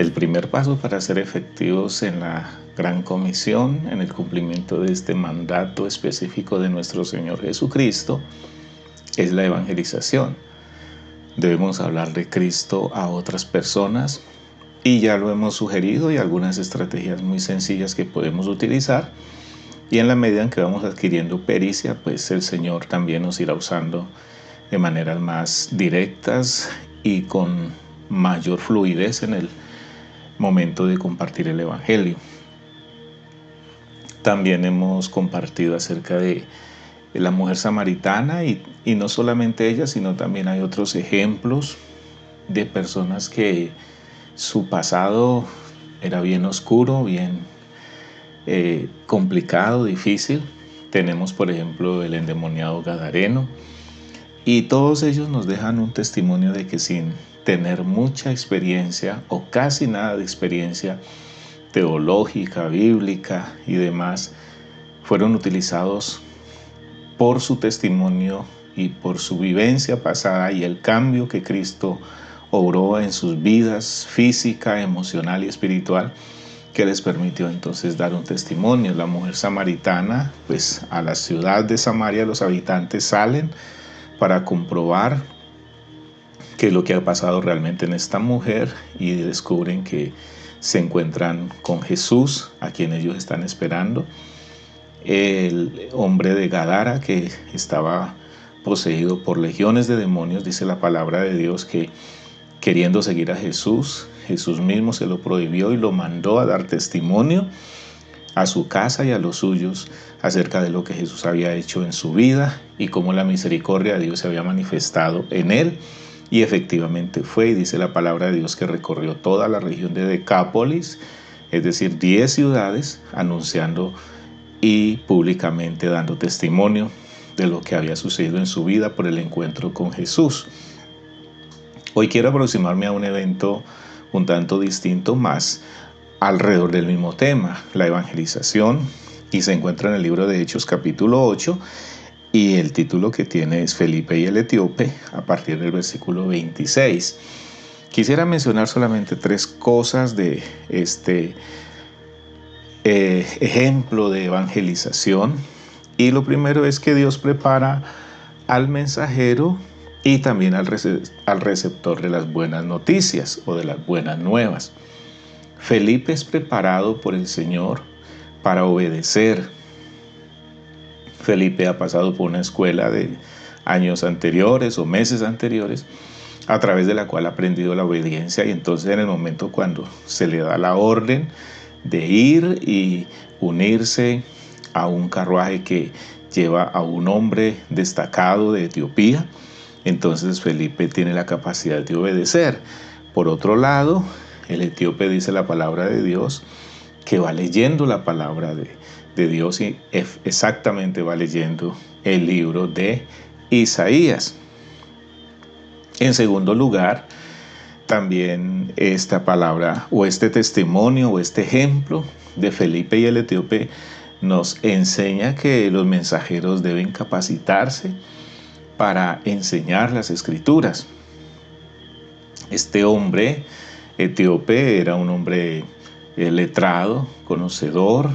El primer paso para ser efectivos en la Gran Comisión, en el cumplimiento de este mandato específico de nuestro Señor Jesucristo, es la evangelización. Debemos hablar de Cristo a otras personas y ya lo hemos sugerido, y algunas estrategias muy sencillas que podemos utilizar, y en la medida en que vamos adquiriendo pericia, pues el Señor también nos irá usando de maneras más directas y con mayor fluidez en el momento de compartir el Evangelio. También hemos compartido acerca de la mujer samaritana y no solamente ella, sino también hay otros ejemplos de personas que su pasado era bien oscuro, bien complicado, difícil. Tenemos, por ejemplo, el endemoniado gadareno, y todos ellos nos dejan un testimonio de que sin tener mucha experiencia o casi nada de experiencia teológica, bíblica y demás, fueron utilizados por su testimonio y por su vivencia pasada y el cambio que Cristo obró en sus vidas física, emocional y espiritual, que les permitió entonces dar un testimonio. La mujer samaritana, pues a la ciudad de Samaria los habitantes salen para comprobar qué es lo que ha pasado realmente en esta mujer, y descubren que se encuentran con Jesús, a quien ellos están esperando. El hombre de Gadara, que estaba poseído por legiones de demonios, dice la palabra de Dios que queriendo seguir a Jesús, Jesús mismo se lo prohibió y lo mandó a dar testimonio a su casa y a los suyos acerca de lo que Jesús había hecho en su vida y cómo la misericordia de Dios se había manifestado en él. Y efectivamente fue, y dice la palabra de Dios que recorrió toda la región de Decápolis, es decir, 10 ciudades, anunciando y públicamente dando testimonio de lo que había sucedido en su vida por el encuentro con Jesús. Hoy quiero aproximarme a un evento un tanto distinto, más alrededor del mismo tema, la evangelización, y se encuentra en el libro de Hechos capítulo 8, y el título que tiene es Felipe y el etíope, a partir del versículo 26. Quisiera mencionar solamente 3 cosas de este ejemplo de evangelización, y lo primero es que Dios prepara al mensajero y también al receptor de las buenas noticias o de las buenas nuevas. Felipe es preparado por el Señor para obedecer. Felipe ha pasado por una escuela de años anteriores o meses anteriores, a través de la cual ha aprendido la obediencia, y entonces en el momento cuando se le da la orden de ir y unirse a un carruaje que lleva a un hombre destacado de Etiopía, entonces Felipe tiene la capacidad de obedecer. Por otro lado, el etíope, dice la palabra de Dios, que va leyendo la palabra de Dios, y exactamente va leyendo el libro de Isaías. En segundo lugar, también esta palabra o este testimonio o este ejemplo de Felipe y el etíope nos enseña que los mensajeros deben capacitarse para enseñar las escrituras. Este hombre etíope era un hombre letrado, conocedor,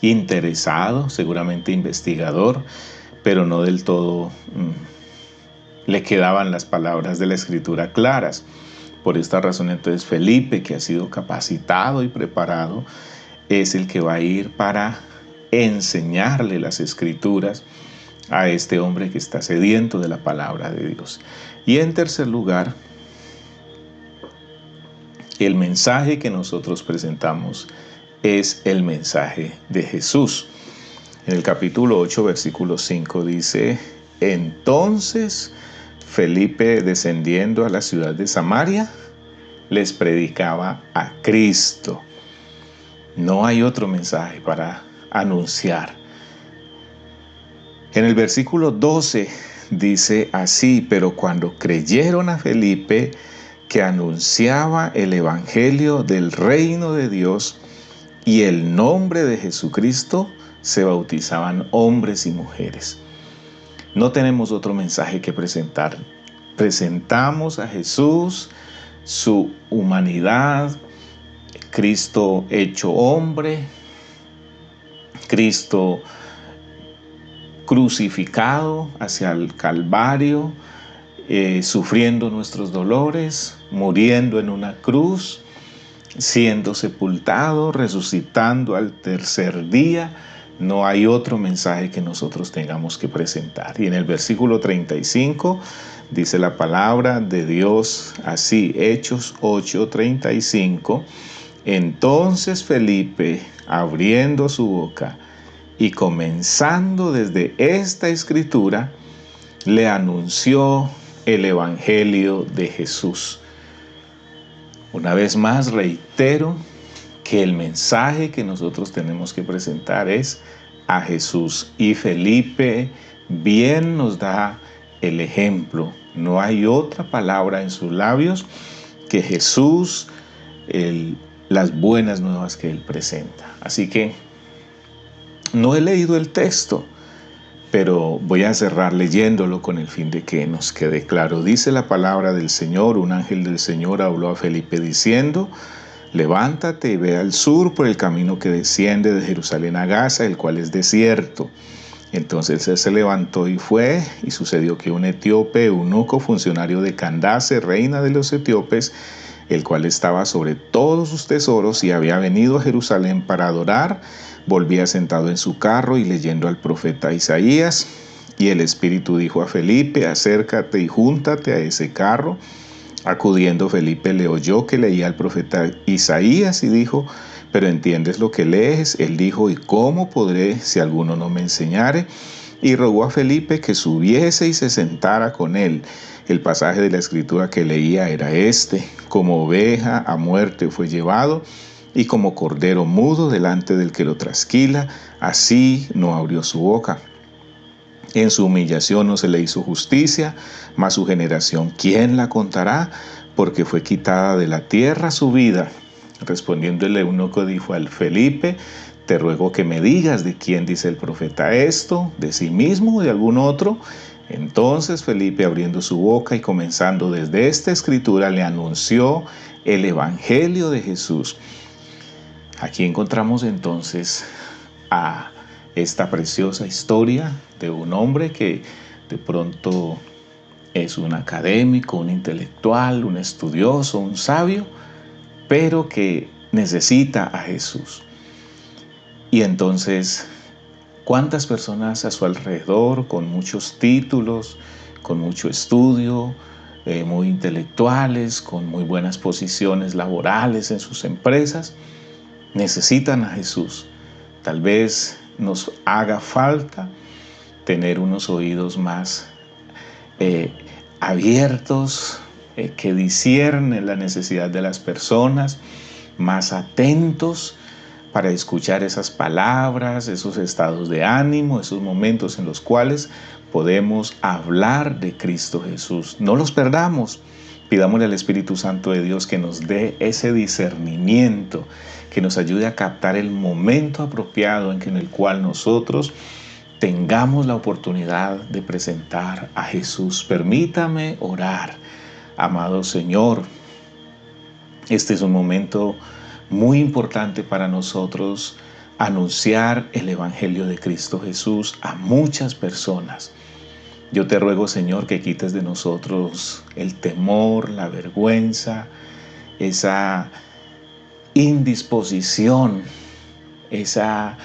interesado, seguramente investigador, pero no del todo le quedaban las palabras de la escritura claras. Por esta razón, entonces, Felipe, que ha sido capacitado y preparado, es el que va a ir para enseñarle las escrituras a este hombre que está sediento de la palabra de Dios. Y en tercer lugar, el mensaje que nosotros presentamos es el mensaje de Jesús. En el capítulo 8, versículo 5 dice: entonces Felipe, descendiendo a la ciudad de Samaria, les predicaba a Cristo. No hay otro mensaje para anunciar. En el versículo 12 dice así: pero cuando creyeron a Felipe, que anunciaba el evangelio del reino de Dios y el nombre de Jesucristo, se bautizaban hombres y mujeres. No tenemos otro mensaje que presentar. Presentamos a Jesús, su humanidad, Cristo hecho hombre, Cristo crucificado hacia el Calvario, sufriendo nuestros dolores, muriendo en una cruz, siendo sepultado, resucitando al tercer día. No hay otro mensaje que nosotros tengamos que presentar. Y en el versículo 35 dice la palabra de Dios así, Hechos 8:35. Entonces Felipe, abriendo su boca y comenzando desde esta escritura, le anunció el Evangelio de Jesús. Una vez más reitero que el mensaje que nosotros tenemos que presentar es a Jesús. Y Felipe bien nos da el ejemplo. No hay otra palabra en sus labios que Jesús, las buenas nuevas que Él presenta. Así que no he leído el texto, pero voy a cerrar leyéndolo con el fin de que nos quede claro. Dice la palabra del Señor: un ángel del Señor habló a Felipe diciendo: levántate y ve al sur por el camino que desciende de Jerusalén a Gaza, el cual es desierto. Entonces él se levantó y fue, y sucedió que un etíope, eunuco, funcionario de Candace, reina de los etíopes, el cual estaba sobre todos sus tesoros y había venido a Jerusalén para adorar, volvía sentado en su carro y leyendo al profeta Isaías. Y el Espíritu dijo a Felipe: acércate y júntate a ese carro. Acudiendo Felipe le oyó que leía al profeta Isaías y dijo: ¿pero entiendes lo que lees? Él dijo: ¿y cómo podré si alguno no me enseñare? Y rogó a Felipe que subiese y se sentara con él. El pasaje de la escritura que leía era este: como oveja a muerte fue llevado, y como cordero mudo delante del que lo trasquila, así no abrió su boca. En su humillación no se le hizo justicia, mas su generación, ¿quién la contará? Porque fue quitada de la tierra su vida. Respondiendo el eunuco dijo al Felipe: te ruego que me digas de quién dice el profeta esto, de sí mismo o de algún otro. Entonces Felipe, abriendo su boca y comenzando desde esta escritura, le anunció el Evangelio de Jesús. Aquí encontramos entonces a esta preciosa historia de un hombre que de pronto es un académico, un intelectual, un estudioso, un sabio, pero que necesita a Jesús. Y entonces, ¿cuántas personas a su alrededor con muchos títulos, con mucho estudio, muy intelectuales, con muy buenas posiciones laborales en sus empresas, necesitan a Jesús? Tal vez nos haga falta tener unos oídos más abiertos, que disciernen la necesidad de las personas, más atentos para escuchar esas palabras, esos estados de ánimo, esos momentos en los cuales podemos hablar de Cristo Jesús. No los perdamos. Pidámosle al Espíritu Santo de Dios que nos dé ese discernimiento, que nos ayude a captar el momento apropiado en el cual nosotros tengamos la oportunidad de presentar a Jesús. Permítame orar. Amado Señor, este es un momento muy importante para nosotros, anunciar el Evangelio de Cristo Jesús a muchas personas. Yo te ruego, Señor, que quites de nosotros el temor, la vergüenza, esa indisposición, esa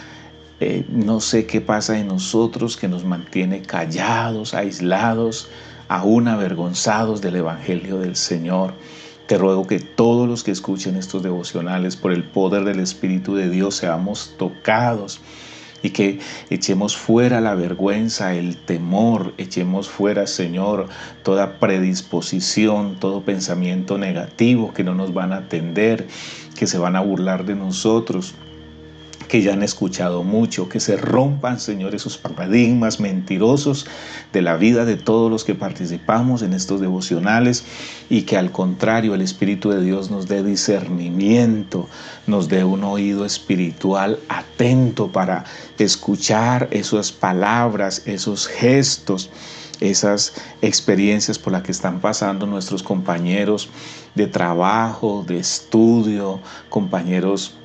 no sé qué pasa en nosotros que nos mantiene callados, aislados, aún avergonzados del Evangelio del Señor. Te ruego que todos los que escuchen estos devocionales, por el poder del Espíritu de Dios, seamos tocados y que echemos fuera la vergüenza, el temor, echemos fuera, Señor, toda predisposición, todo pensamiento negativo que no nos van a atender, que se van a burlar de nosotros, que ya han escuchado mucho, que se rompan, Señor, esos paradigmas mentirosos de la vida de todos los que participamos en estos devocionales, y que al contrario el Espíritu de Dios nos dé discernimiento, nos dé un oído espiritual atento para escuchar esas palabras, esos gestos, esas experiencias por las que están pasando nuestros compañeros de trabajo, de estudio, compañeros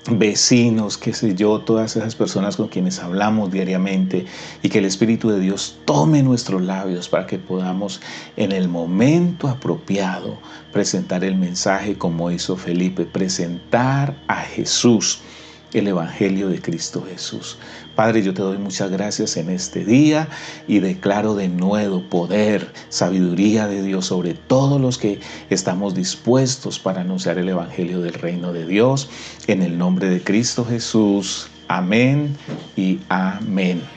vecinos, qué sé yo, todas esas personas con quienes hablamos diariamente, y que el Espíritu de Dios tome nuestros labios para que podamos en el momento apropiado presentar el mensaje como hizo Felipe, presentar a Jesús, el Evangelio de Cristo Jesús. Padre, yo te doy muchas gracias en este día y declaro de nuevo poder, sabiduría de Dios sobre todos los que estamos dispuestos para anunciar el Evangelio del reino de Dios. En el nombre de Cristo Jesús. Amén y amén.